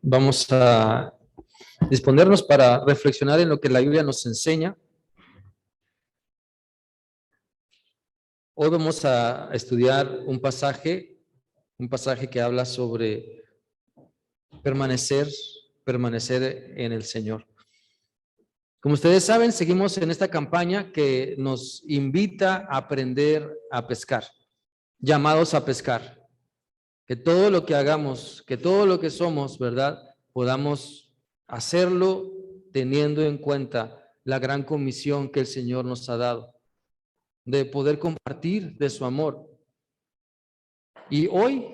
Vamos a disponernos para reflexionar en lo que la Biblia nos enseña. Hoy vamos a estudiar un pasaje que habla sobre permanecer en el Señor. Como ustedes saben, seguimos en esta campaña que nos invita a aprender a pescar, llamados a pescar. Que todo lo que hagamos, que todo lo que somos, ¿verdad?, podamos hacerlo teniendo en cuenta la gran comisión que el Señor nos ha dado, de poder compartir de su amor. Y hoy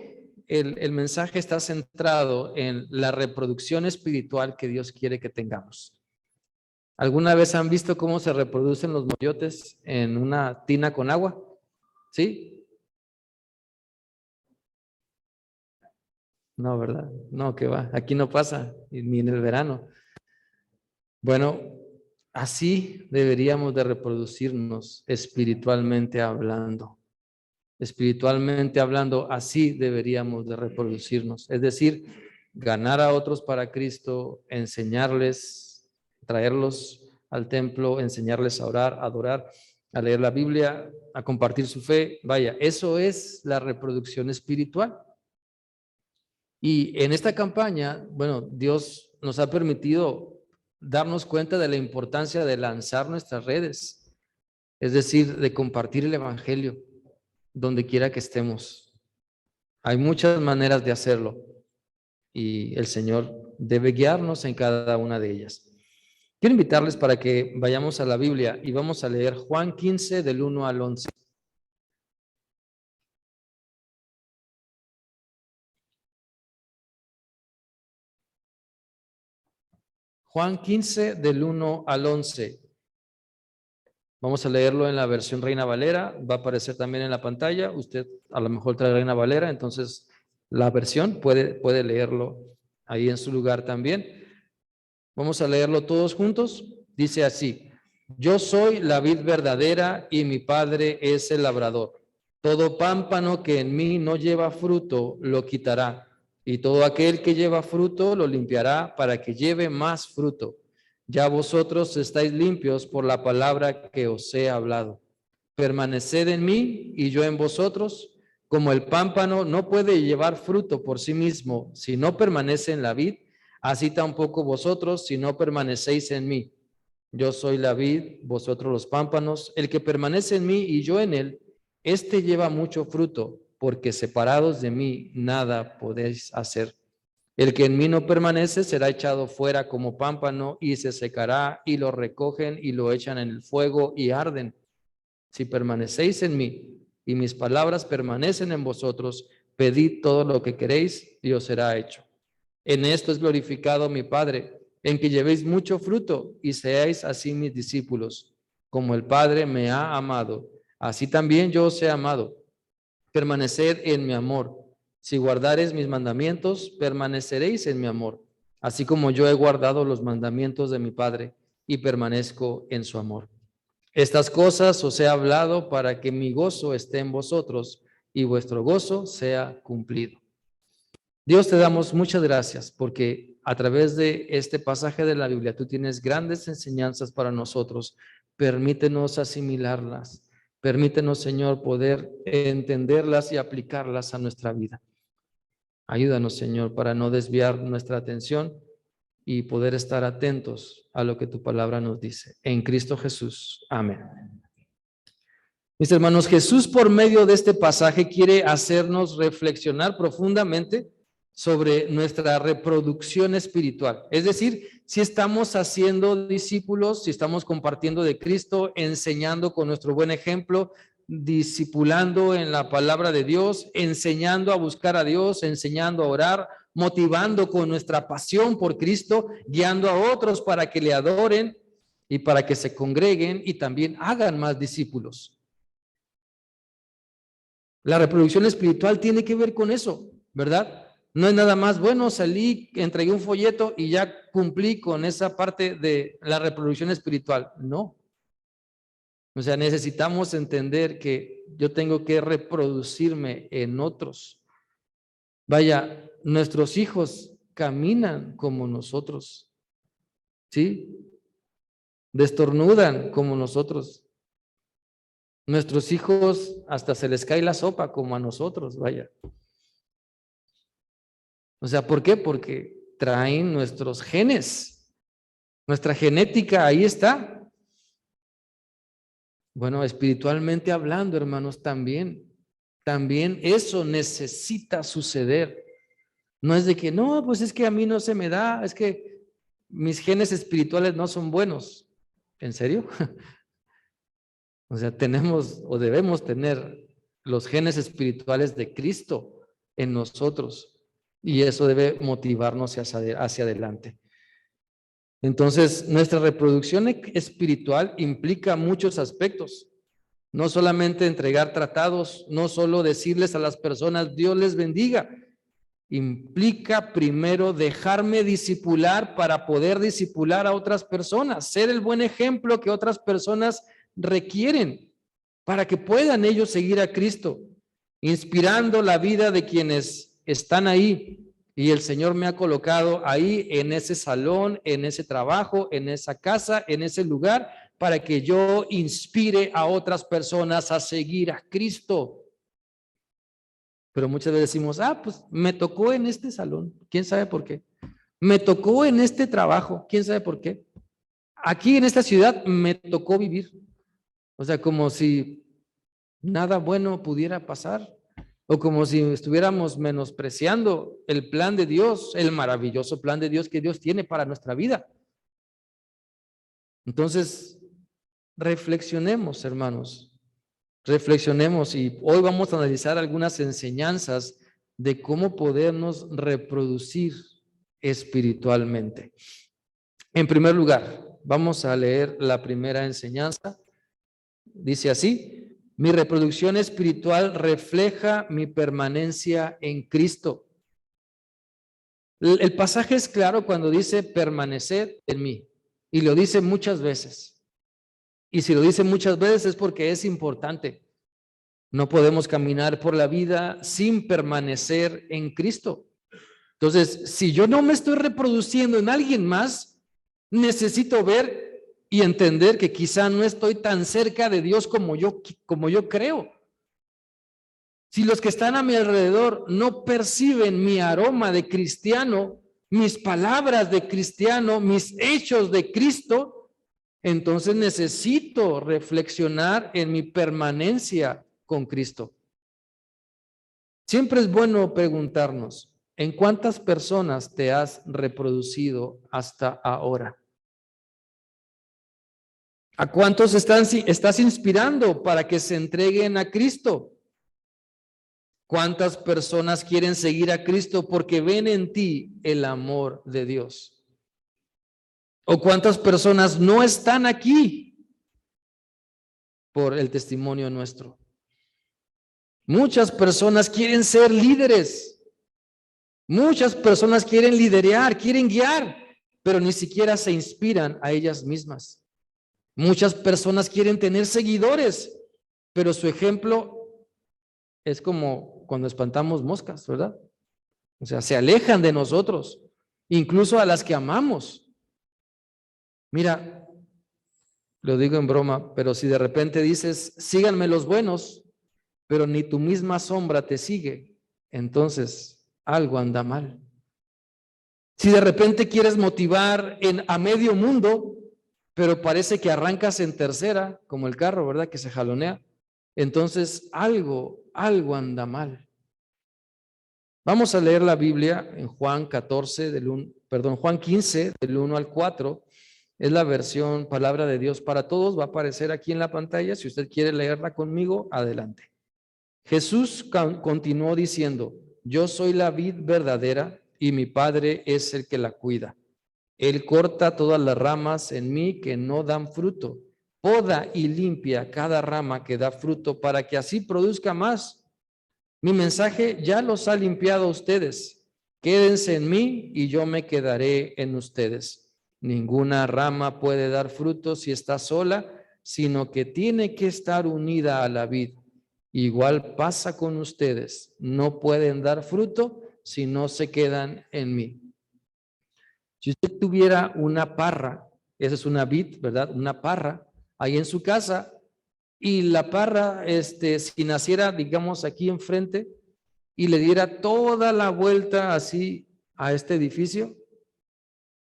el mensaje está centrado en la reproducción espiritual que Dios quiere que tengamos. ¿Alguna vez han visto cómo se reproducen los moyotes en una tina con agua? ¿Sí? No, ¿verdad? No, que va. Aquí no pasa, ni en el verano. Bueno, así deberíamos de reproducirnos espiritualmente hablando. Espiritualmente hablando, así deberíamos de reproducirnos. Es decir, ganar a otros para Cristo, enseñarles, traerlos al templo, enseñarles a orar, a adorar, a leer la Biblia, a compartir su fe. Vaya, eso es la reproducción espiritual. Y en esta campaña, bueno, Dios nos ha permitido darnos cuenta de la importancia de lanzar nuestras redes, es decir, de compartir el evangelio donde quiera que estemos. Hay muchas maneras de hacerlo y el Señor debe guiarnos en cada una de ellas. Quiero invitarles para que vayamos a la Biblia y vamos a leer Juan 15 del 1 al 11. Juan 15 del 1 al 11. Vamos a leerlo en la versión Reina Valera, va a aparecer también en la pantalla. Usted a lo mejor trae Reina Valera, entonces la versión puede leerlo ahí en su lugar también. Vamos a leerlo todos juntos. Dice así: yo soy la vid verdadera y mi Padre es el labrador. Todo pámpano que en mí no lleva fruto lo quitará, y todo aquel que lleva fruto lo limpiará para que lleve más fruto. Ya vosotros estáis limpios por la palabra que os he hablado. Permaneced en mí y yo en vosotros. Como el pámpano no puede llevar fruto por sí mismo si no permanece en la vid, así tampoco vosotros si no permanecéis en mí. Yo soy la vid, vosotros los pámpanos. El que permanece en mí y yo en él, este lleva mucho fruto, porque separados de mí nada podéis hacer. El que en mí no permanece será echado fuera como pámpano y se secará, y lo recogen y lo echan en el fuego y arden. Si permanecéis en mí y mis palabras permanecen en vosotros, pedid todo lo que queréis y os será hecho. En esto es glorificado mi Padre, en que llevéis mucho fruto y seáis así mis discípulos. Como el Padre me ha amado, así también yo os he amado. Permaneced en mi amor. Si guardareis mis mandamientos, permaneceréis en mi amor, así como yo he guardado los mandamientos de mi Padre y permanezco en su amor. Estas cosas os he hablado para que mi gozo esté en vosotros y vuestro gozo sea cumplido. Dios, te damos muchas gracias porque a través de este pasaje de la Biblia tú tienes grandes enseñanzas para nosotros. Permítenos asimilarlas. Permítenos, Señor, poder entenderlas y aplicarlas a nuestra vida. Ayúdanos, Señor, para no desviar nuestra atención y poder estar atentos a lo que tu palabra nos dice. En Cristo Jesús. Amén. Mis hermanos, Jesús por medio de este pasaje quiere hacernos reflexionar profundamente sobre nuestra reproducción espiritual. Es decir, si estamos haciendo discípulos, si estamos compartiendo de Cristo, enseñando con nuestro buen ejemplo, discipulando en la palabra de Dios, enseñando a buscar a Dios, enseñando a orar, motivando con nuestra pasión por Cristo, guiando a otros para que le adoren y para que se congreguen y también hagan más discípulos. La reproducción espiritual tiene que ver con eso, ¿verdad? No es nada más, bueno, salí, entregué un folleto y ya cumplí con esa parte de la reproducción espiritual. No. O sea, necesitamos entender que yo tengo que reproducirme en otros. Vaya, nuestros hijos caminan como nosotros, ¿sí? Destornudan como nosotros. Nuestros hijos hasta se les cae la sopa como a nosotros, vaya. O sea, ¿por qué? Porque traen nuestros genes, nuestra genética, ahí está. Bueno, espiritualmente hablando, hermanos, también eso necesita suceder. No es de que, no, pues es que a mí no se me da, es que mis genes espirituales no son buenos. ¿En serio? O sea, tenemos o debemos tener los genes espirituales de Cristo en nosotros y eso debe motivarnos hacia adelante. Entonces, nuestra reproducción espiritual implica muchos aspectos. No solamente entregar tratados, no solo decirles a las personas, Dios les bendiga. Implica primero dejarme discipular para poder discipular a otras personas, ser el buen ejemplo que otras personas requieren para que puedan ellos seguir a Cristo, inspirando la vida de quienes están ahí. Y el Señor me ha colocado ahí en ese salón, en ese trabajo, en esa casa, en ese lugar, para que yo inspire a otras personas a seguir a Cristo. Pero muchas veces decimos, pues me tocó en este salón, ¿quién sabe por qué? Me tocó en este trabajo, ¿quién sabe por qué? Aquí en esta ciudad me tocó vivir. O sea, como si nada bueno pudiera pasar. O como si estuviéramos menospreciando el plan de Dios, el maravilloso plan de Dios que Dios tiene para nuestra vida. Entonces, reflexionemos, hermanos. Reflexionemos y hoy vamos a analizar algunas enseñanzas de cómo podernos reproducir espiritualmente. En primer lugar, vamos a leer la primera enseñanza. Dice así: mi reproducción espiritual refleja mi permanencia en Cristo. El pasaje es claro cuando dice permaneced en mí, y lo dice muchas veces. Y si lo dice muchas veces es porque es importante. No podemos caminar por la vida sin permanecer en Cristo. Entonces, si yo no me estoy reproduciendo en alguien más, necesito ver y entender que quizá no estoy tan cerca de Dios como yo creo. Si los que están a mi alrededor no perciben mi aroma de cristiano, mis palabras de cristiano, mis hechos de Cristo, entonces necesito reflexionar en mi permanencia con Cristo. Siempre es bueno preguntarnos, ¿en cuántas personas te has reproducido hasta ahora? ¿A cuántos estás inspirando para que se entreguen a Cristo? ¿Cuántas personas quieren seguir a Cristo porque ven en ti el amor de Dios? ¿O cuántas personas no están aquí por el testimonio nuestro? Muchas personas quieren ser líderes. Muchas personas quieren liderear, quieren guiar, pero ni siquiera se inspiran a ellas mismas. Muchas personas quieren tener seguidores, pero su ejemplo es como cuando espantamos moscas, ¿verdad? O sea, se alejan de nosotros, incluso a las que amamos. Mira, lo digo en broma, pero si de repente dices, síganme los buenos, pero ni tu misma sombra te sigue, entonces algo anda mal. Si de repente quieres motivar a medio mundo, pero parece que arrancas en tercera, como el carro, ¿verdad? Que se jalonea, entonces algo anda mal. Vamos a leer la Biblia en Juan 15, del 1 al 4. Es la versión Palabra de Dios para Todos. Va a aparecer aquí en la pantalla. Si usted quiere leerla conmigo, adelante. Jesús continuó diciendo, yo soy la vid verdadera y mi Padre es el que la cuida. Él corta todas las ramas en mí que no dan fruto. Poda y limpia cada rama que da fruto para que así produzca más. Mi mensaje ya los ha limpiado a ustedes. Quédense en mí y yo me quedaré en ustedes. Ninguna rama puede dar fruto si está sola, sino que tiene que estar unida a la vid. Igual pasa con ustedes. No pueden dar fruto si no se quedan en mí. Si usted tuviera una parra, esa es una vid, ¿verdad? Una parra ahí en su casa, y la parra, si naciera, digamos, aquí enfrente y le diera toda la vuelta así a este edificio,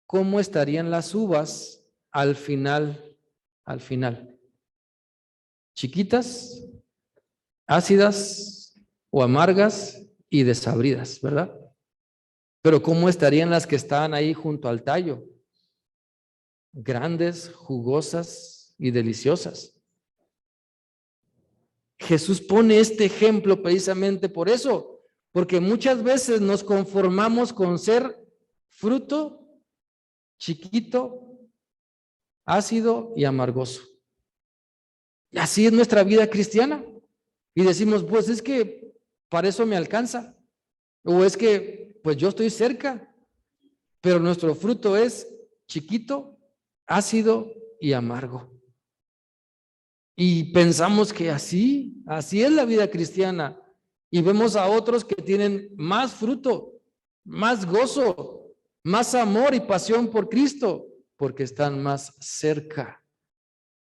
¿cómo estarían las uvas al final? Al final, chiquitas, ácidas o amargas y desabridas, ¿verdad? Pero ¿cómo estarían las que estaban ahí junto al tallo? Grandes, jugosas y deliciosas. Jesús pone este ejemplo precisamente por eso, porque muchas veces nos conformamos con ser fruto chiquito, ácido y amargoso. Y así es nuestra vida cristiana. Y decimos, pues es que para eso me alcanza. O es que, pues yo estoy cerca, pero nuestro fruto es chiquito, ácido y amargo. Y pensamos que así es la vida cristiana. Y vemos a otros que tienen más fruto, más gozo, más amor y pasión por Cristo, porque están más cerca,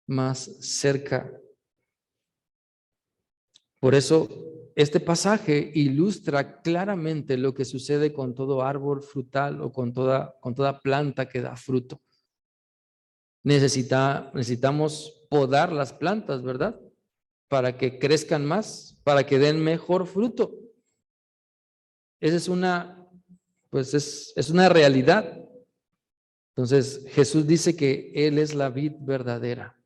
más cerca. Por eso, este pasaje ilustra claramente lo que sucede con todo árbol frutal o con toda planta que da fruto. Necesitamos podar las plantas, ¿verdad? Para que crezcan más, para que den mejor fruto. Esa es es una realidad. Entonces, Jesús dice que Él es la vid verdadera.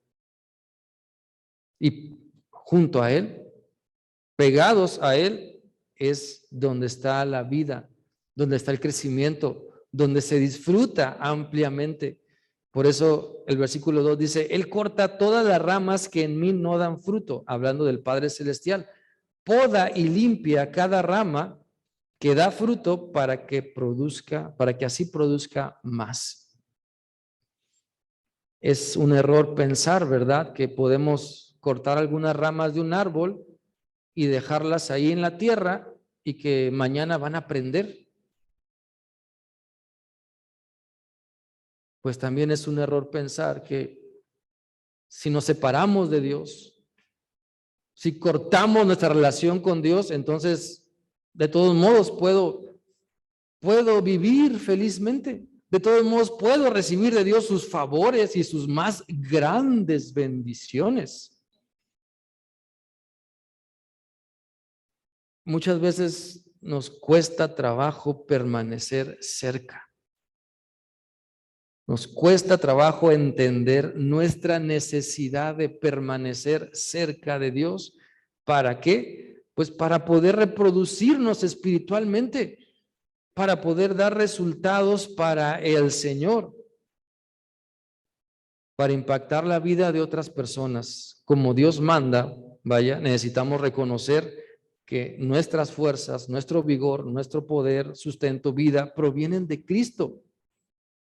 Y junto a Él, pegados a Él, es donde está la vida, donde está el crecimiento, donde se disfruta ampliamente. Por eso el versículo 2 dice, Él corta todas las ramas que en mí no dan fruto, hablando del Padre Celestial. Poda y limpia cada rama que da fruto para que así produzca más. Es un error pensar, ¿verdad?, que podemos cortar algunas ramas de un árbol y dejarlas ahí en la tierra y que mañana van a prender. Pues también es un error pensar que si nos separamos de Dios, si cortamos nuestra relación con Dios, entonces de todos modos puedo vivir felizmente. De todos modos puedo recibir de Dios sus favores y sus más grandes bendiciones. Muchas veces nos cuesta trabajo permanecer cerca. Nos cuesta trabajo entender nuestra necesidad de permanecer cerca de Dios. ¿Para qué? Pues para poder reproducirnos espiritualmente, para poder dar resultados para el Señor, para impactar la vida de otras personas. Como Dios manda, necesitamos reconocer que nuestras fuerzas, nuestro vigor, nuestro poder, sustento, vida, provienen de Cristo.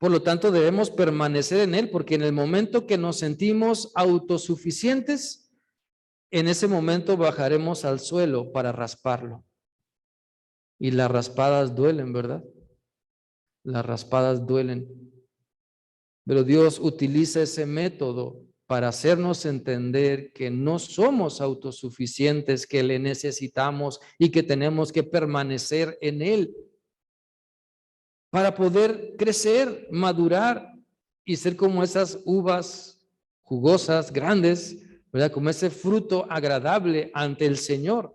Por lo tanto, debemos permanecer en Él, porque en el momento que nos sentimos autosuficientes, en ese momento bajaremos al suelo para rasparlo. Y las raspadas duelen, ¿verdad? Las raspadas duelen. Pero Dios utiliza ese método para hacernos entender que no somos autosuficientes, que le necesitamos y que tenemos que permanecer en Él para poder crecer, madurar y ser como esas uvas jugosas, grandes, ¿verdad? Como ese fruto agradable ante el Señor.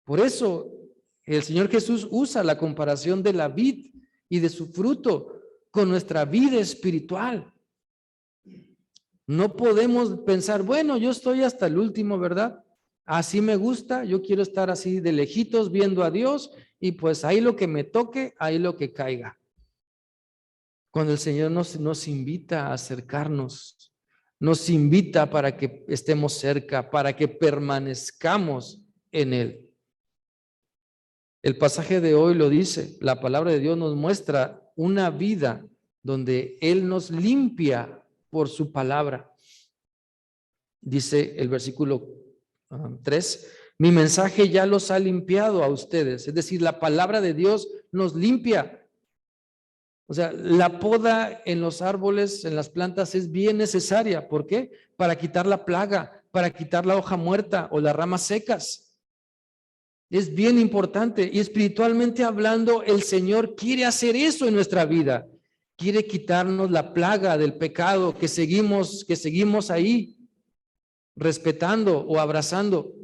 Por eso el Señor Jesús usa la comparación de la vid y de su fruto con nuestra vida espiritual. No podemos pensar, bueno, yo estoy hasta el último, ¿verdad? Así me gusta, yo quiero estar así de lejitos viendo a Dios y pues ahí lo que me toque, ahí lo que caiga. Cuando el Señor nos invita a acercarnos, nos invita para que estemos cerca, para que permanezcamos en Él. El pasaje de hoy lo dice, la palabra de Dios nos muestra una vida donde Él nos limpia por su palabra. Dice el versículo 3, mi mensaje ya los ha limpiado a ustedes. Es decir, la palabra de Dios nos limpia. O sea, la poda en los árboles, en las plantas es bien necesaria. ¿Por qué? Para quitar la plaga, para quitar la hoja muerta o las ramas secas. Es bien importante y espiritualmente hablando, el Señor quiere hacer eso en nuestra vida. Quiere quitarnos la plaga del pecado que seguimos ahí respetando o abrazando.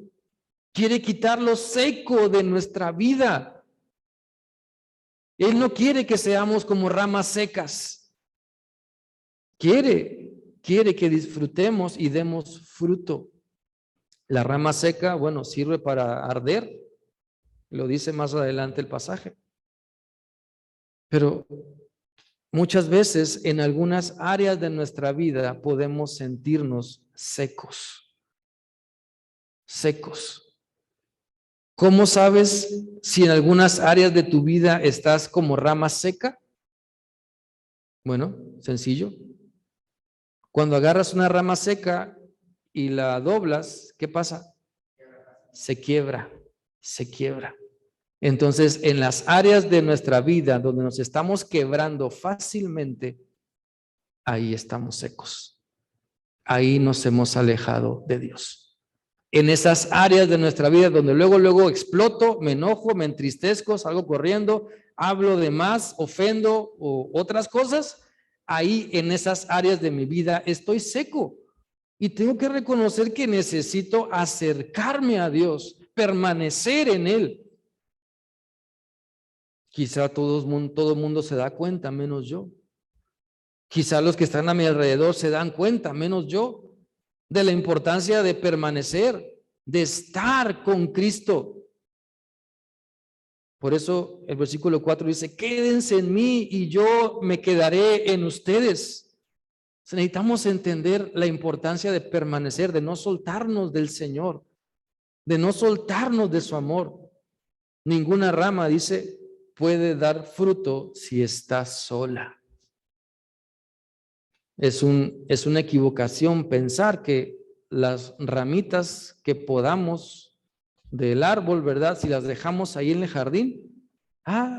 Quiere quitar lo seco de nuestra vida. Él no quiere que seamos como ramas secas. Quiere que disfrutemos y demos fruto. La rama seca, bueno, sirve para arder. Lo dice más adelante el pasaje. Pero muchas veces en algunas áreas de nuestra vida podemos sentirnos secos. Secos. ¿Cómo sabes si en algunas áreas de tu vida estás como rama seca? Bueno, sencillo. Cuando agarras una rama seca y la doblas, ¿qué pasa? Se quiebra, se quiebra. Entonces, en las áreas de nuestra vida donde nos estamos quebrando fácilmente, ahí estamos secos. Ahí nos hemos alejado de Dios. En esas áreas de nuestra vida donde luego exploto, me enojo, me entristezco, salgo corriendo, hablo de más, ofendo o otras cosas, ahí en esas áreas de mi vida estoy seco. Y tengo que reconocer que necesito acercarme a Dios, permanecer en Él. Quizá todo el mundo se da cuenta, menos yo. Quizá los que están a mi alrededor se dan cuenta, menos yo, de la importancia de permanecer, de estar con Cristo. Por eso el versículo 4 dice, quédense en mí y yo me quedaré en ustedes. Necesitamos entender la importancia de permanecer, de no soltarnos del Señor, de no soltarnos de su amor. Ninguna rama, dice, puede dar fruto si está sola. Es una equivocación pensar que las ramitas que podamos del árbol, ¿verdad? Si las dejamos ahí en el jardín,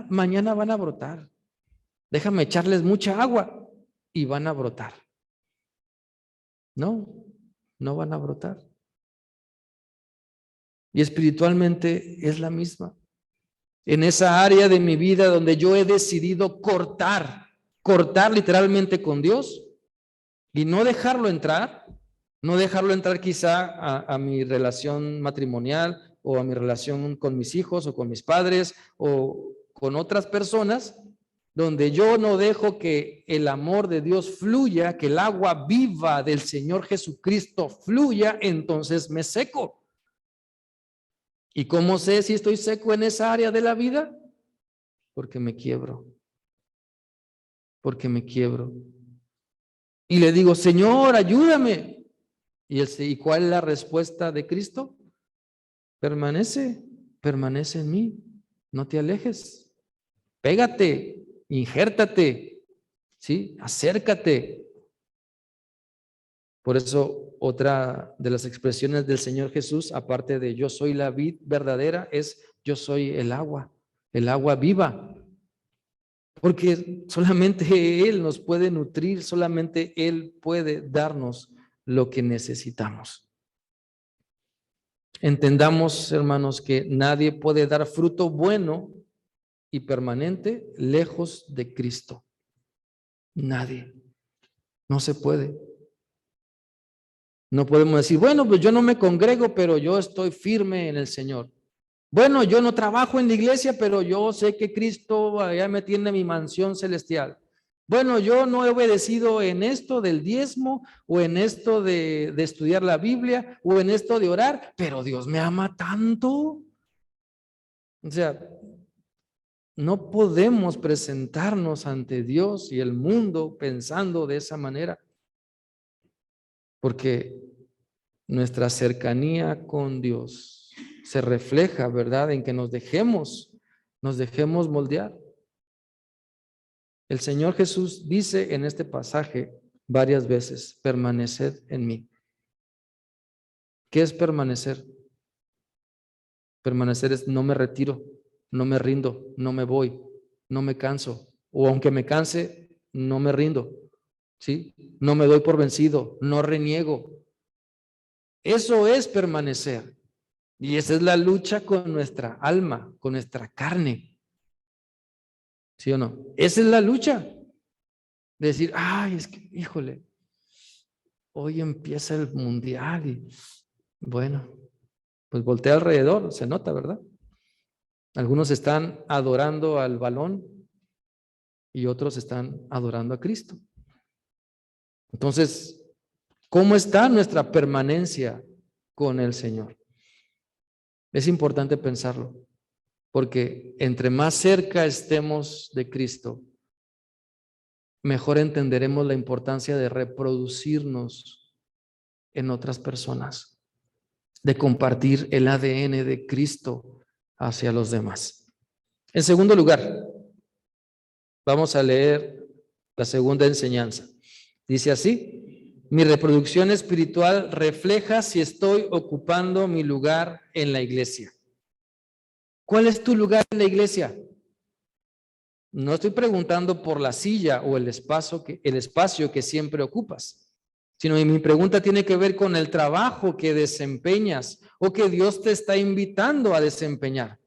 mañana van a brotar. Déjame echarles mucha agua y van a brotar. No, no van a brotar. Y espiritualmente es la misma. En esa área de mi vida donde yo he decidido cortar literalmente con Dios y no dejarlo entrar quizá a mi relación matrimonial o a mi relación con mis hijos o con mis padres o con otras personas, donde yo no dejo que el amor de Dios fluya, que el agua viva del Señor Jesucristo fluya, entonces me seco. ¿Y cómo sé si estoy seco en esa área de la vida? Porque me quiebro. Porque me quiebro. Y le digo, Señor, ayúdame. ¿Y cuál es la respuesta de Cristo? Permanece en mí. No te alejes. Pégate, injértate, ¿sí? Acércate. Por eso, otra de las expresiones del Señor Jesús, aparte de yo soy la vid verdadera, es yo soy el agua viva. Porque solamente Él nos puede nutrir, solamente Él puede darnos lo que necesitamos. Entendamos, hermanos, que nadie puede dar fruto bueno y permanente lejos de Cristo. Nadie. No se puede. No podemos decir, bueno, pues yo no me congrego, pero yo estoy firme en el Señor. Bueno, yo no trabajo en la iglesia, pero yo sé que Cristo allá me tiene mi mansión celestial. Bueno, yo no he obedecido en esto del diezmo o en esto de estudiar la Biblia o en esto de orar, pero Dios me ama tanto. O sea, no podemos presentarnos ante Dios y el mundo pensando de esa manera, porque nuestra cercanía con Dios se refleja, ¿verdad?, en que nos dejemos moldear. El Señor Jesús dice en este pasaje varias veces, permaneced en mí. ¿Qué es permanecer? Permanecer es no me retiro, no me rindo, no me voy, no me canso, o aunque me canse, no me rindo, ¿sí? No me doy por vencido, no reniego. Eso es permanecer. Y esa es la lucha con nuestra alma, con nuestra carne. ¿Sí o no? Esa es la lucha. De decir, ay, es que, híjole, hoy empieza el mundial y bueno, pues voltea alrededor, se nota, ¿verdad? Algunos están adorando al balón y otros están adorando a Cristo. Entonces, ¿cómo está nuestra permanencia con el Señor? Es importante pensarlo, porque entre más cerca estemos de Cristo, mejor entenderemos la importancia de reproducirnos en otras personas, de compartir el ADN de Cristo hacia los demás. En segundo lugar, vamos a leer la segunda enseñanza. Dice así: mi reproducción espiritual refleja si estoy ocupando mi lugar en la iglesia. ¿Cuál es tu lugar en la iglesia? No estoy preguntando por la silla o el espacio que siempre ocupas, sino mi pregunta tiene que ver con el trabajo que desempeñas o que Dios te está invitando a desempeñar.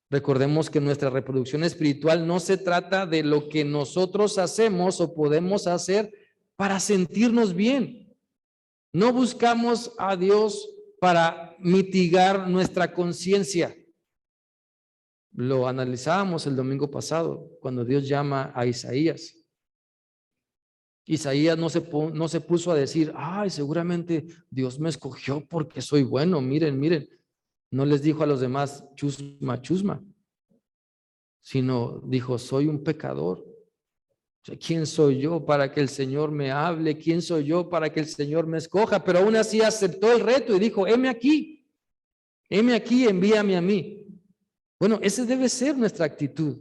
Recordemos que nuestra reproducción espiritual no se trata de lo que nosotros hacemos o podemos hacer para sentirnos bien. No buscamos a Dios para mitigar nuestra conciencia. Lo analizábamos el domingo pasado, cuando Dios llama a Isaías. Isaías no se puso a decir, ay, seguramente Dios me escogió porque soy bueno, miren, miren. No les dijo a los demás, chusma, chusma, sino dijo, soy un pecador. ¿Quién soy yo para que el Señor me hable? ¿Quién soy yo para que el Señor me escoja? Pero aún así aceptó el reto y dijo, heme aquí, envíame a mí. Bueno, esa debe ser nuestra actitud.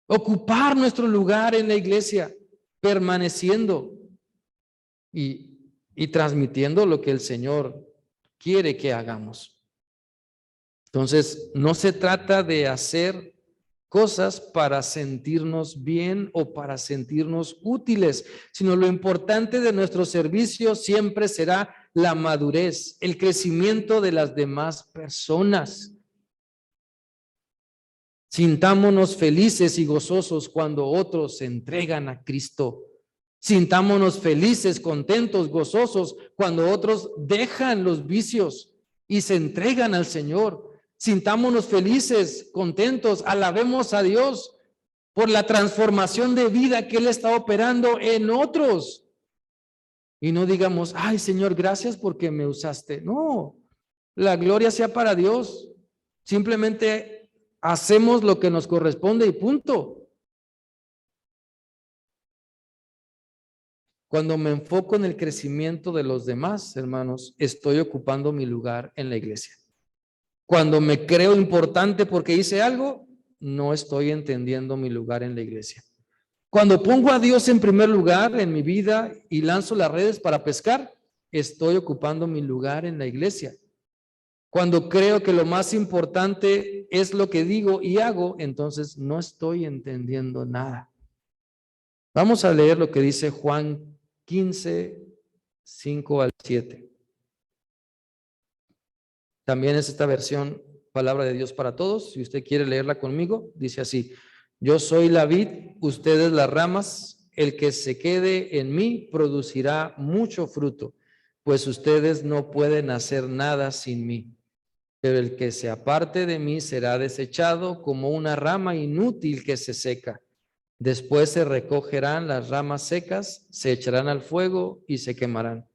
Ocupar nuestro lugar en la iglesia, permaneciendo y transmitiendo lo que el Señor quiere que hagamos. Entonces, no se trata de hacer cosas para sentirnos bien o para sentirnos útiles, sino lo importante de nuestro servicio siempre será la madurez, el crecimiento de las demás personas. Sintámonos felices y gozosos cuando otros se entregan a Cristo. Sintámonos felices, contentos, gozosos cuando otros dejan los vicios y se entregan al Señor. Sintámonos felices, contentos, alabemos a Dios por la transformación de vida que Él está operando en otros. Y no digamos, ay Señor, gracias porque me usaste. No, la gloria sea para Dios. Simplemente hacemos lo que nos corresponde y punto. Cuando me enfoco en el crecimiento de los demás, hermanos, estoy ocupando mi lugar en la iglesia. Cuando me creo importante porque hice algo, no estoy entendiendo mi lugar en la iglesia. Cuando pongo a Dios en primer lugar en mi vida y lanzo las redes para pescar, estoy ocupando mi lugar en la iglesia. Cuando creo que lo más importante es lo que digo y hago, entonces no estoy entendiendo nada. Vamos a leer lo que dice Juan 15, 5 al 7. También es esta versión, palabra de Dios para todos. Si usted quiere leerla conmigo, dice así: yo soy la vid, ustedes las ramas. El que se quede en mí producirá mucho fruto, pues ustedes no pueden hacer nada sin mí. Pero el que se aparte de mí será desechado como una rama inútil que se seca. Después se recogerán las ramas secas, se echarán al fuego y se quemarán.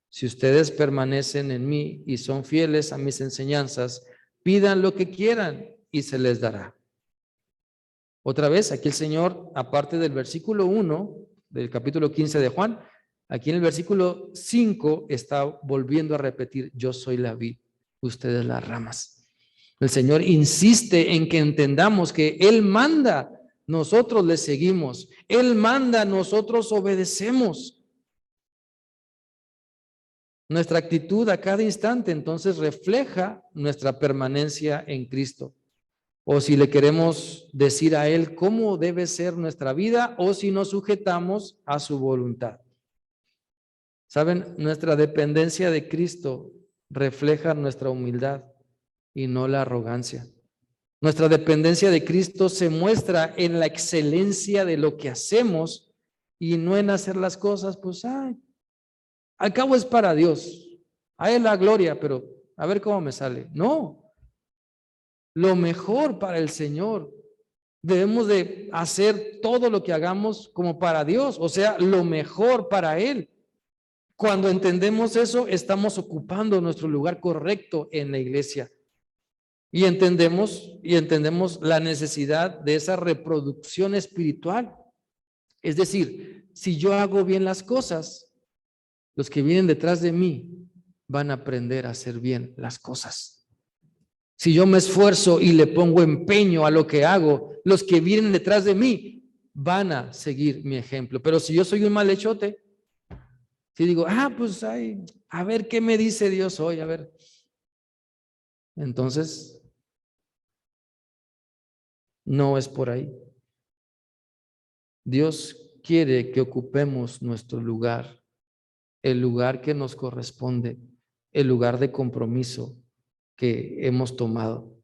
Si ustedes permanecen en mí y son fieles a mis enseñanzas, pidan lo que quieran y se les dará. Otra vez, aquí el Señor, aparte del versículo 1 del capítulo 15 de Juan, aquí en el versículo 5 está volviendo a repetir, yo soy la vid, ustedes las ramas. El Señor insiste en que entendamos que Él manda, nosotros le seguimos. Él manda, nosotros obedecemos. Nuestra actitud a cada instante entonces refleja nuestra permanencia en Cristo. o si le queremos decir a Él cómo debe ser nuestra vida, o si nos sujetamos a su voluntad. ¿Saben? Nuestra dependencia de Cristo refleja nuestra humildad y no la arrogancia. Nuestra dependencia de Cristo se muestra en la excelencia de lo que hacemos y no en hacer las cosas, pues, al cabo es para Dios. A Él la gloria, pero a ver cómo me sale. No, lo mejor para el Señor. Debemos de hacer todo lo que hagamos como para Dios, o sea, lo mejor para Él. Cuando entendemos eso, estamos ocupando nuestro lugar correcto en la iglesia. Y entendemos la necesidad de esa reproducción espiritual. Es decir, si yo hago bien las cosas, los que vienen detrás de mí van a aprender a hacer bien las cosas. Si yo me esfuerzo y le pongo empeño a lo que hago, los que vienen detrás de mí van a seguir mi ejemplo. Pero si yo soy un malhechote, si digo, pues a ver qué me dice Dios hoy, a ver. Entonces, no es por ahí. Dios quiere que ocupemos nuestro lugar, el lugar que nos corresponde, el lugar de compromiso que hemos tomado.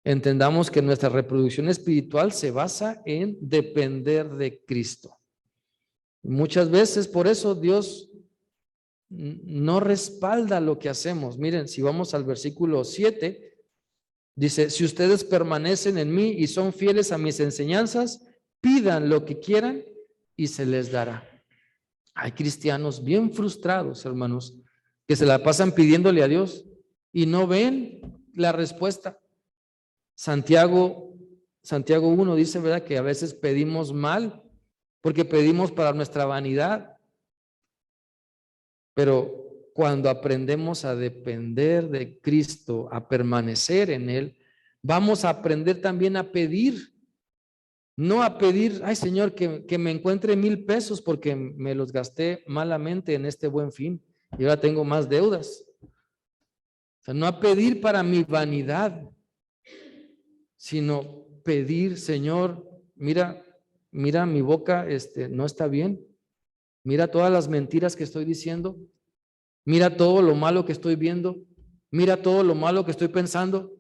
Entendamos que nuestra reproducción espiritual se basa en depender de Cristo. Muchas veces por eso Dios no respalda lo que hacemos. Miren, si vamos al versículo 7, dice, si ustedes permanecen en mí y son fieles a mis enseñanzas, pidan lo que quieran y se les dará. Hay cristianos bien frustrados, hermanos, que se la pasan pidiéndole a Dios y no ven la respuesta. Santiago 1 dice, ¿verdad?, que a veces pedimos mal porque pedimos para nuestra vanidad. Pero cuando aprendemos a depender de Cristo, a permanecer en Él, vamos a aprender también a pedir. No a pedir, Señor, que me encuentre 1,000 pesos porque me los gasté malamente en este Buen Fin y ahora tengo más deudas. O sea, no a pedir para mi vanidad, sino pedir, Señor, mira mi boca, no está bien. Mira todas las mentiras que estoy diciendo. Mira todo lo malo que estoy viendo. Mira todo lo malo que estoy pensando.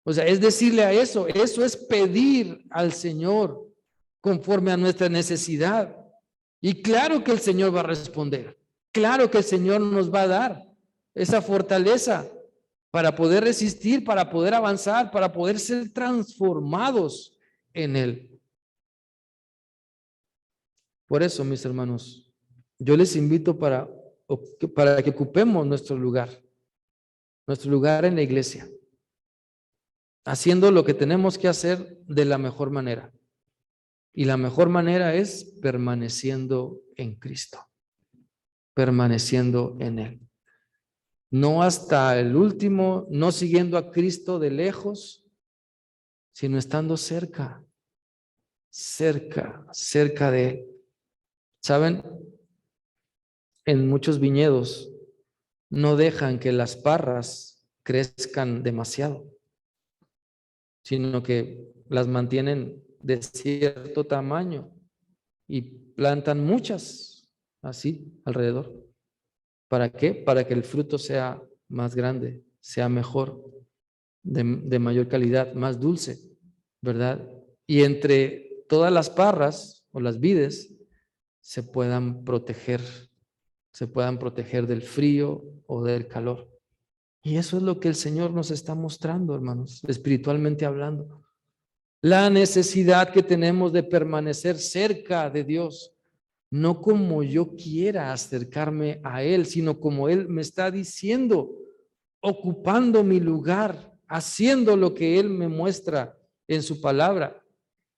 O sea, es decirle a eso es pedir al Señor conforme a nuestra necesidad. Y claro que el Señor va a responder. Claro que el Señor nos va a dar esa fortaleza para poder resistir, para poder avanzar, para poder ser transformados en Él. Por eso, mis hermanos, yo les invito para que ocupemos nuestro lugar en la iglesia, haciendo lo que tenemos que hacer de la mejor manera. Y la mejor manera es permaneciendo en Cristo, permaneciendo en Él. No hasta el último, no siguiendo a Cristo de lejos, sino estando cerca de Él. ¿Saben? En muchos viñedos no dejan que las parras crezcan demasiado, sino que las mantienen de cierto tamaño y plantan muchas así alrededor. ¿Para qué? Para que el fruto sea más grande, sea mejor, de mayor calidad, más dulce, ¿verdad? Y entre todas las parras o las vides se puedan proteger del frío o del calor. Y eso es lo que el Señor nos está mostrando, hermanos, espiritualmente hablando. La necesidad que tenemos de permanecer cerca de Dios, no como yo quiera acercarme a Él, sino como Él me está diciendo, ocupando mi lugar, haciendo lo que Él me muestra en su palabra.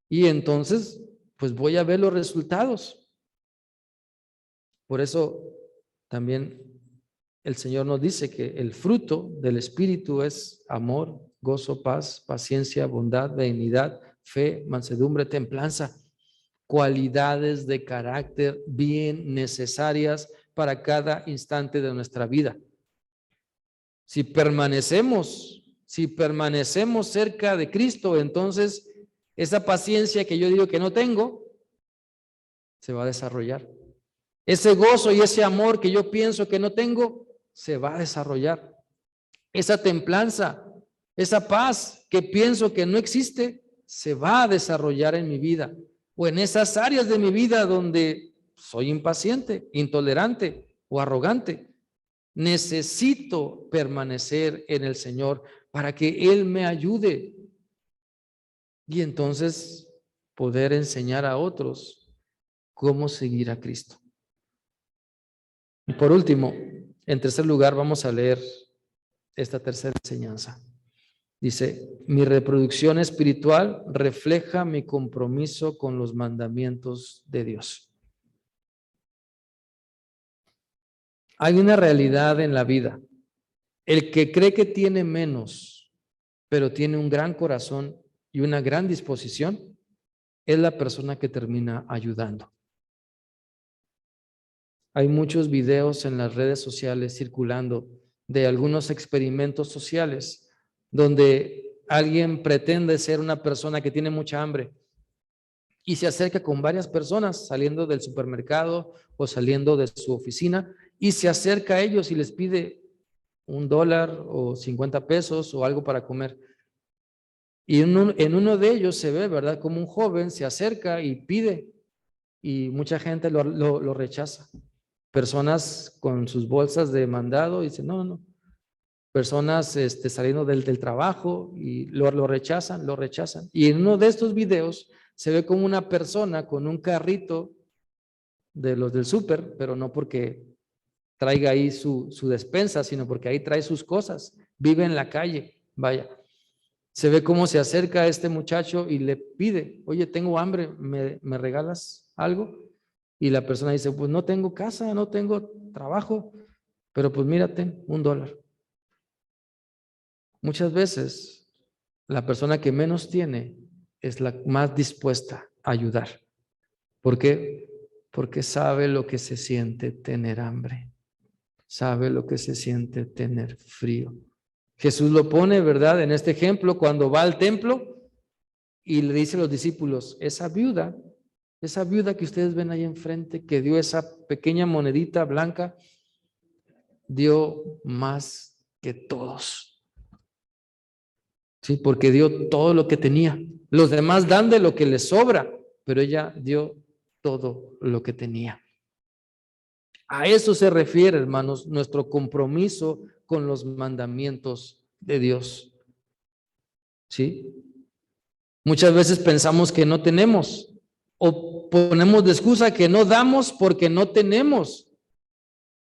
Y entonces, pues voy a ver los resultados. Por eso también el Señor nos dice que el fruto del Espíritu es amor, gozo, paz, paciencia, bondad, benignidad, fe, mansedumbre, templanza. Cualidades de carácter bien necesarias para cada instante de nuestra vida. Si permanecemos Si permanecemos cerca de Cristo, entonces esa paciencia que yo digo que no tengo, se va a desarrollar. Ese gozo y ese amor que yo pienso que no tengo, se va a desarrollar. Esa templanza, esa paz que pienso que no existe, se va a desarrollar en mi vida. O en esas áreas de mi vida donde soy impaciente, intolerante o arrogante. Necesito permanecer en el Señor para que Él me ayude. Y entonces poder enseñar a otros cómo seguir a Cristo. Y por último, en tercer lugar, vamos a leer esta tercera enseñanza. Dice, mi reproducción espiritual refleja mi compromiso con los mandamientos de Dios. Hay una realidad en la vida. El que cree que tiene menos, pero tiene un gran corazón y una gran disposición, es la persona que termina ayudando. Hay muchos videos en las redes sociales circulando de algunos experimentos sociales donde alguien pretende ser una persona que tiene mucha hambre y se acerca con varias personas saliendo del supermercado o saliendo de su oficina y se acerca a ellos y les pide $1 o 50 pesos o algo para comer. Y en uno de ellos se ve, ¿verdad?, como un joven se acerca y pide y mucha gente lo rechaza. Personas con sus bolsas de mandado y dicen, no. Personas saliendo del trabajo y lo rechazan. Y en uno de estos videos se ve como una persona con un carrito de los del súper, pero no porque traiga ahí su despensa, sino porque ahí trae sus cosas. Vive en la calle, vaya. Se ve cómo se acerca a este muchacho y le pide, oye, tengo hambre, ¿me regalas algo? Y la persona dice, pues no tengo casa, no tengo trabajo, pero pues mírate, $1. Muchas veces la persona que menos tiene es la más dispuesta a ayudar. ¿Por qué? Porque sabe lo que se siente tener hambre, sabe lo que se siente tener frío. Jesús lo pone, ¿verdad?, en este ejemplo cuando va al templo y le dice a los discípulos, esa viuda que ustedes ven ahí enfrente, que dio esa pequeña monedita blanca, dio más que todos. Sí, porque dio todo lo que tenía. Los demás dan de lo que les sobra, pero ella dio todo lo que tenía. A eso se refiere, hermanos, nuestro compromiso con los mandamientos de Dios. ¿Sí? Muchas veces pensamos que no tenemos o ponemos de excusa que no damos porque no tenemos,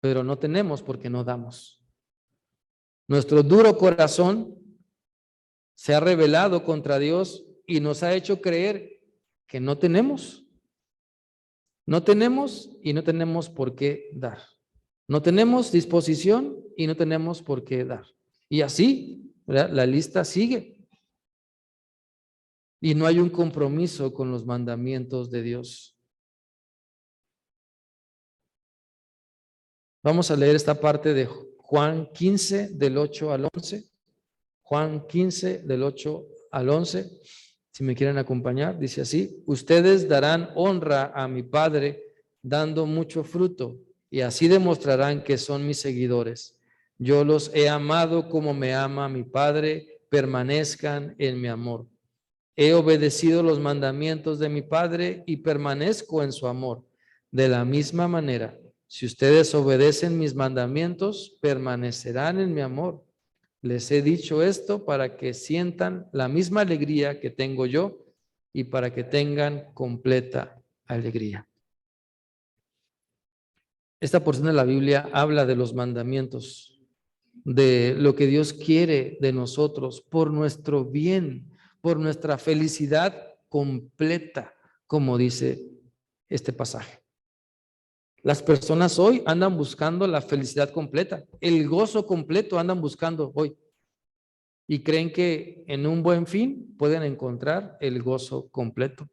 pero no tenemos porque no damos. Nuestro duro corazón se ha rebelado contra Dios y nos ha hecho creer que no tenemos. No tenemos y no tenemos por qué dar. No tenemos disposición y no tenemos por qué dar. Y así, ¿verdad?, la lista sigue. Y no hay un compromiso con los mandamientos de Dios. Vamos a leer esta parte de Juan 15, del 8 al 11. Juan 15, del 8 al 11. Si me quieren acompañar, dice así: ustedes darán honra a mi Padre dando mucho fruto, y así demostrarán que son mis seguidores. Yo los he amado como me ama mi Padre, permanezcan en mi amor. He obedecido los mandamientos de mi Padre y permanezco en su amor. De la misma manera, si ustedes obedecen mis mandamientos, permanecerán en mi amor. Les he dicho esto para que sientan la misma alegría que tengo yo y para que tengan completa alegría. Esta porción de la Biblia habla de los mandamientos, de lo que Dios quiere de nosotros por nuestro bien, por nuestra felicidad completa, como dice este pasaje. Las personas hoy andan buscando la felicidad completa, el gozo completo andan buscando hoy. Y creen que en un buen fin pueden encontrar el gozo completo.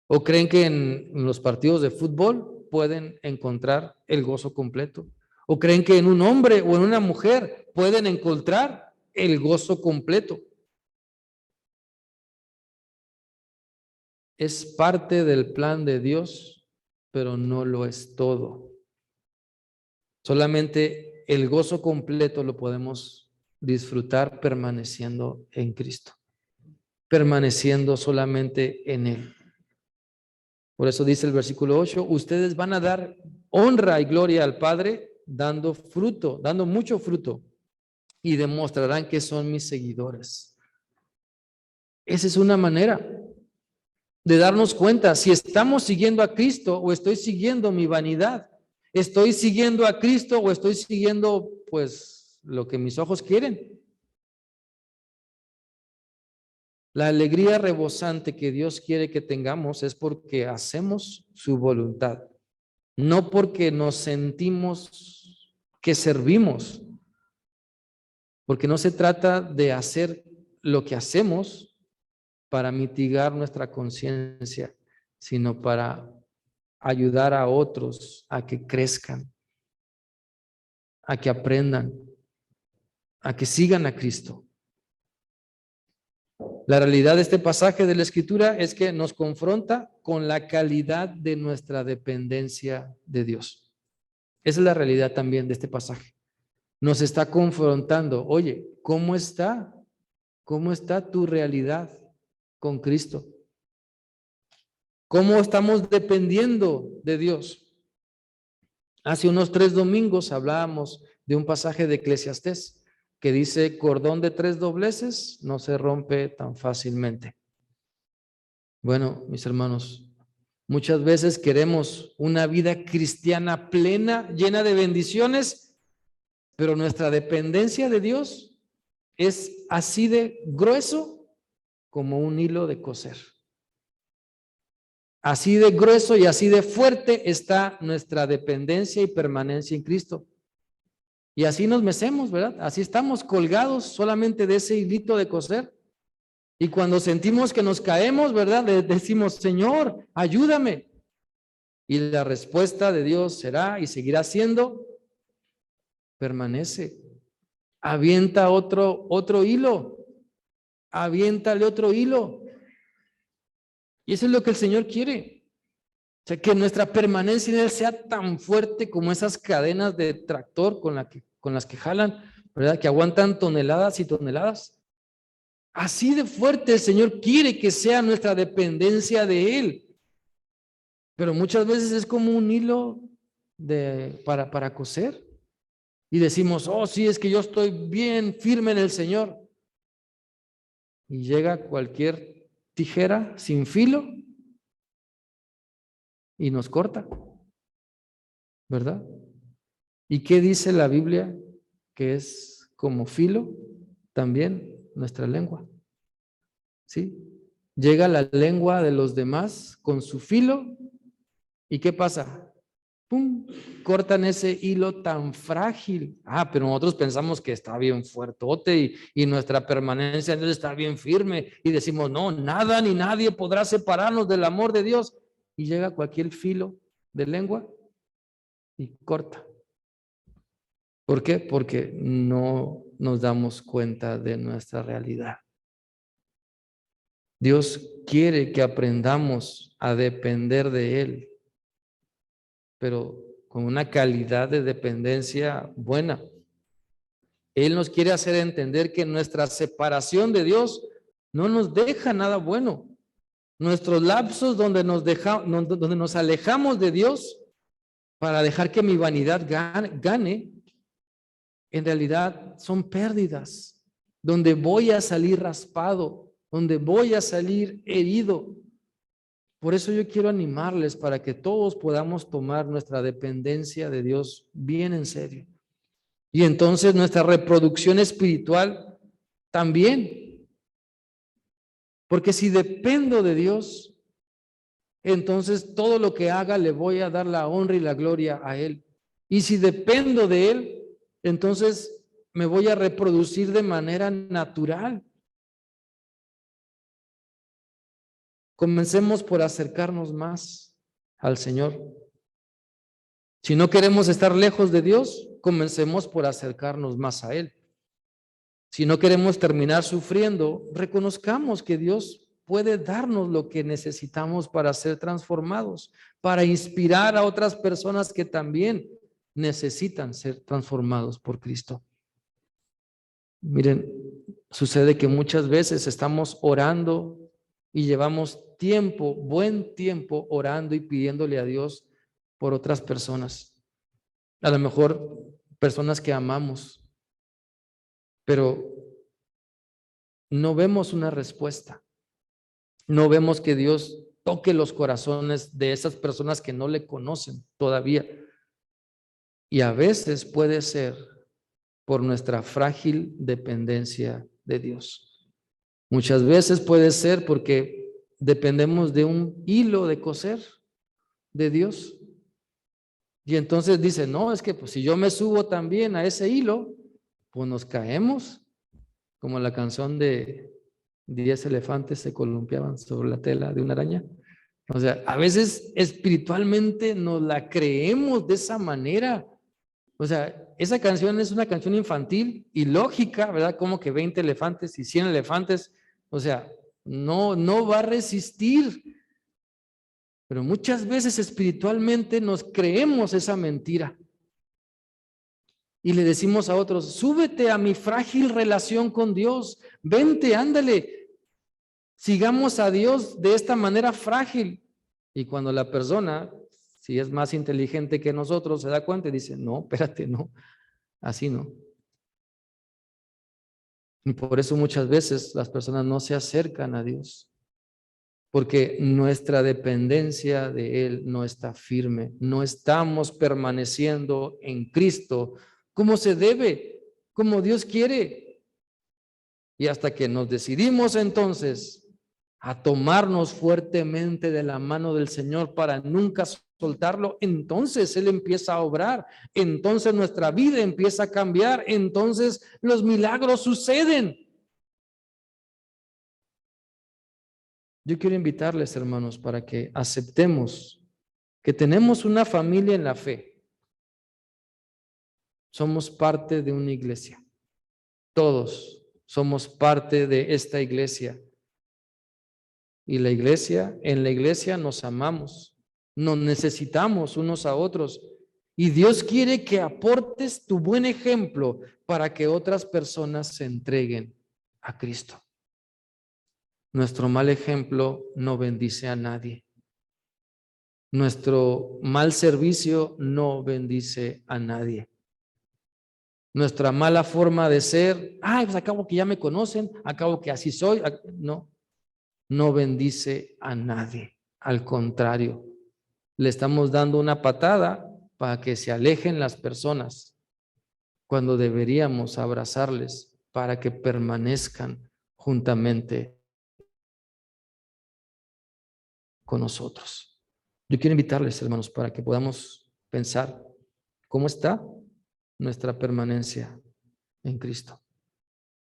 O creen que en los partidos de fútbol pueden encontrar el gozo completo. O creen que en un hombre o en una mujer pueden encontrar el gozo completo. Es parte del plan de Dios, pero no lo es todo. Solamente el gozo completo lo podemos disfrutar permaneciendo en Cristo, permaneciendo solamente en Él. Por eso dice el versículo 8, ustedes van a dar honra y gloria al Padre dando fruto, dando mucho fruto, y demostrarán que son mis seguidores. Esa es una manera de darnos cuenta si estamos siguiendo a Cristo o estoy siguiendo mi vanidad. ¿Estoy siguiendo a Cristo o estoy siguiendo pues lo que mis ojos quieren? La alegría rebosante que Dios quiere que tengamos es porque hacemos su voluntad, no porque nos sentimos que servimos, porque no se trata de hacer lo que hacemos para mitigar nuestra conciencia, sino para ayudar a otros a que crezcan, a que aprendan, a que sigan a Cristo. La realidad de este pasaje de la Escritura es que nos confronta con la calidad de nuestra dependencia de Dios. Esa es la realidad también de este pasaje. Nos está confrontando, oye, ¿cómo está? ¿Cómo está tu realidad con Cristo? ¿Cómo estamos dependiendo de Dios? Hace unos 3 domingos hablábamos de un pasaje de Eclesiastés que dice, cordón de 3 dobleces no se rompe tan fácilmente. Bueno, mis hermanos, muchas veces queremos una vida cristiana plena, llena de bendiciones, pero nuestra dependencia de Dios es así de grueso como un hilo de coser. Así de grueso y así de fuerte está nuestra dependencia y permanencia en Cristo. Y así nos mecemos, ¿verdad? Así estamos colgados solamente de ese hilito de coser. Y cuando sentimos que nos caemos, ¿verdad? Le decimos, Señor, ayúdame. Y la respuesta de Dios será y seguirá siendo, permanece. Avienta otro hilo. Aviéntale otro hilo. Y eso es lo que el Señor quiere. O sea, que nuestra permanencia en Él sea tan fuerte como esas cadenas de tractor con las que jalan, ¿verdad? Que aguantan toneladas y toneladas. Así de fuerte el Señor quiere que sea nuestra dependencia de Él. Pero muchas veces es como un hilo para coser. Y decimos, oh, sí, es que yo estoy bien firme en el Señor. Y llega cualquier tijera sin filo y nos corta, ¿verdad? ¿Y qué dice la Biblia? Que es como filo también nuestra lengua. ¿Sí? Llega la lengua de los demás con su filo y ¿qué pasa? ¡Pum! Cortan ese hilo tan frágil. Pero nosotros pensamos que está bien fuertote y nuestra permanencia en Él está bien firme y decimos, no, nada ni nadie podrá separarnos del amor de Dios. Y llega cualquier filo de lengua y corta. ¿Por qué? Porque no nos damos cuenta de nuestra realidad. Dios quiere que aprendamos a depender de Él, pero con una calidad de dependencia buena. Él nos quiere hacer entender que nuestra separación de Dios no nos deja nada bueno. Nuestros lapsos donde nos alejamos de Dios para dejar que mi vanidad gane, en realidad son pérdidas, donde voy a salir raspado, donde voy a salir herido. Por eso yo quiero animarles para que todos podamos tomar nuestra dependencia de Dios bien en serio. Y entonces nuestra reproducción espiritual también. Porque si dependo de Dios, entonces todo lo que haga le voy a dar la honra y la gloria a Él. Y si dependo de Él, entonces me voy a reproducir de manera natural. Comencemos por acercarnos más al Señor. Si no queremos estar lejos de Dios, comencemos por acercarnos más a Él. Si no queremos terminar sufriendo, reconozcamos que Dios puede darnos lo que necesitamos para ser transformados, para inspirar a otras personas que también necesitan ser transformados por Cristo. Miren, sucede que muchas veces estamos orando y llevamos tiempo, buen tiempo, orando y pidiéndole a Dios por otras personas. A lo mejor personas que amamos, pero no vemos una respuesta. No vemos que Dios toque los corazones de esas personas que no le conocen todavía. Y a veces puede ser por nuestra frágil dependencia de Dios. Muchas veces puede ser porque dependemos de un hilo de coser de Dios. Y entonces dice, no, es que pues, si yo me subo también a ese hilo, pues nos caemos, como la canción de 10 elefantes se columpiaban sobre la tela de una araña. O sea, a veces espiritualmente nos la creemos de esa manera. O sea, esa canción es una canción infantil y lógica, ¿verdad? Como que 20 elefantes y 100 elefantes, o sea, no va a resistir. Pero muchas veces espiritualmente nos creemos esa mentira. Y le decimos a otros, súbete a mi frágil relación con Dios, vente, ándale, sigamos a Dios de esta manera frágil. Y cuando la persona, si es más inteligente que nosotros, se da cuenta y dice, no, espérate, no, así no. Y por eso muchas veces las personas no se acercan a Dios, porque nuestra dependencia de Él no está firme, no estamos permaneciendo en Cristo como se debe, como Dios quiere. Y hasta que nos decidimos entonces a tomarnos fuertemente de la mano del Señor para nunca soltarlo, entonces Él empieza a obrar, entonces nuestra vida empieza a cambiar, entonces los milagros suceden. Yo quiero invitarles, hermanos, para que aceptemos que tenemos una familia en la fe. Somos parte de una iglesia. Todos somos parte de esta iglesia. Y en la iglesia nos amamos, nos necesitamos unos a otros. Y Dios quiere que aportes tu buen ejemplo para que otras personas se entreguen a Cristo. Nuestro mal ejemplo no bendice a nadie. Nuestro mal servicio no bendice a nadie. Nuestra mala forma de ser, pues acabo que ya me conocen, acabo que así soy, no bendice a nadie. Al contrario, le estamos dando una patada para que se alejen las personas, cuando deberíamos abrazarles para que permanezcan juntamente con nosotros. Yo quiero invitarles, hermanos, para que podamos pensar cómo está nuestra permanencia en Cristo.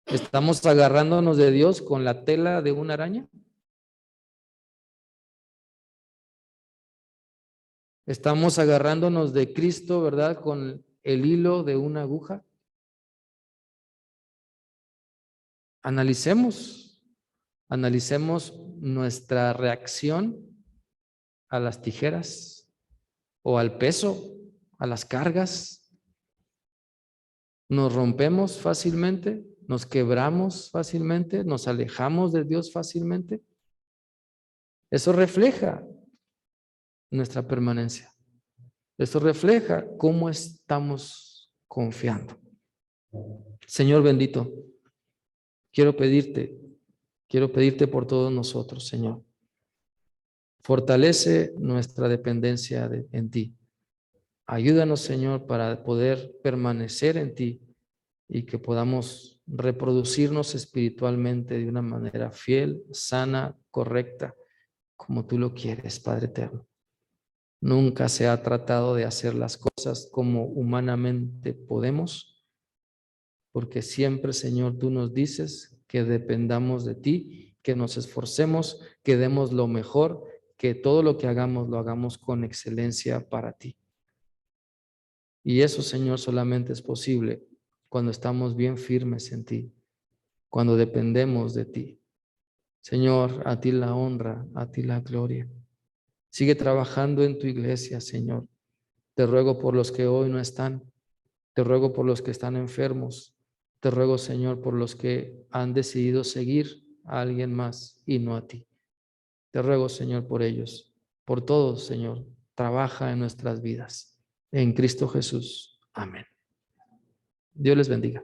¿Estamos agarrándonos de Dios con la tela de una araña? ¿Estamos agarrándonos de Cristo, verdad, con el hilo de una aguja? Analicemos nuestra reacción a las tijeras o al peso, a las cargas. Nos rompemos fácilmente, nos quebramos fácilmente, nos alejamos de Dios fácilmente. Eso refleja nuestra permanencia. Eso refleja cómo estamos confiando. Señor bendito, quiero pedirte por todos nosotros, Señor. Fortalece nuestra dependencia en ti. Ayúdanos, Señor, para poder permanecer en ti y que podamos reproducirnos espiritualmente de una manera fiel, sana, correcta, como tú lo quieres, Padre eterno. Nunca se ha tratado de hacer las cosas como humanamente podemos, porque siempre, Señor, tú nos dices que dependamos de ti, que nos esforcemos, que demos lo mejor, que todo lo que hagamos lo hagamos con excelencia para ti. Y eso, Señor, solamente es posible cuando estamos bien firmes en ti, cuando dependemos de ti. Señor, a ti la honra, a ti la gloria. Sigue trabajando en tu iglesia, Señor. Te ruego por los que hoy no están. Te ruego por los que están enfermos. Te ruego, Señor, por los que han decidido seguir a alguien más y no a ti. Te ruego, Señor, por ellos, por todos, Señor. Trabaja en nuestras vidas. En Cristo Jesús. Amén. Dios les bendiga.